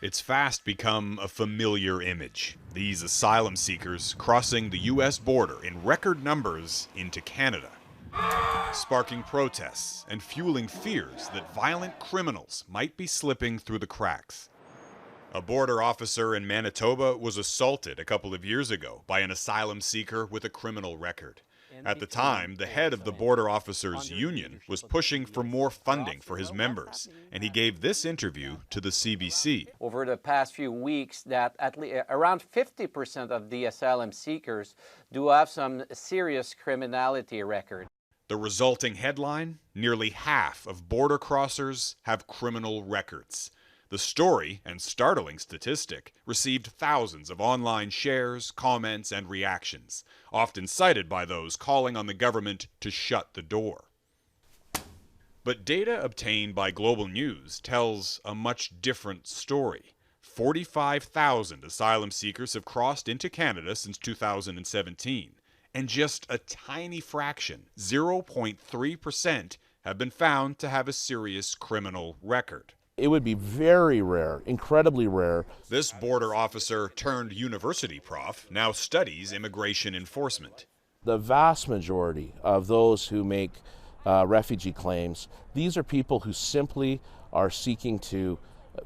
It's fast become a familiar image. These asylum seekers crossing the U.S. border in record numbers into Canada, sparking protests and fueling fears that violent criminals might be slipping through the cracks. A border officer in Manitoba was assaulted a couple of years ago by an asylum seeker with a criminal record. At the time, the head of the border officers union was pushing for more funding for his members, and he gave this interview to the CBC. Over the past few weeks, that at least around 50% of the asylum seekers do have some serious criminality record. The resulting headline: nearly half of border crossers have criminal records. The story, and startling statistic, received thousands of online shares, comments, and reactions, often cited by those calling on the government to shut the door. But data obtained by Global News tells a much different story. 45,000 asylum seekers have crossed into Canada since 2017, and just a tiny fraction, 0.3%, have been found to have a serious criminal record. It would be very rare, incredibly rare. This border officer turned university prof now studies immigration enforcement. The vast majority of those who make refugee claims, these are people who simply are seeking to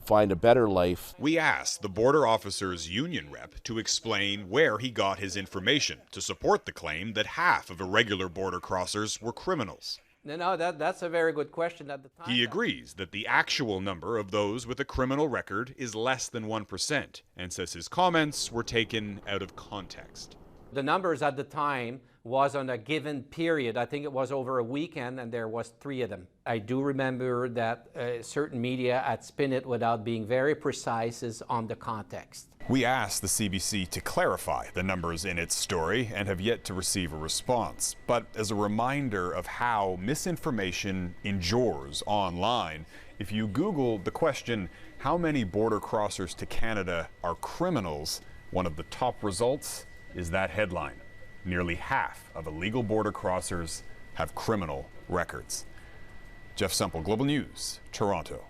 find a better life. We asked the border officer's union rep to explain where he got his information to support the claim that half of irregular border crossers were criminals. No, that's a very good question. At the time, he agrees that the actual number of those with a criminal record is less than 1%, and says his comments were taken out of context. The numbers at the time was on a given period. I think it was over a weekend, and there was 3 of them. I do remember that certain media had spin it without being very precise on the context. We asked the CBC to clarify the numbers in its story and have yet to receive a response. But as a reminder of how misinformation endures online, if you Google the question, how many border crossers to Canada are criminals, one of the top results is that headline. Nearly half of illegal border crossers have criminal records. Jeff Semple, Global News, Toronto.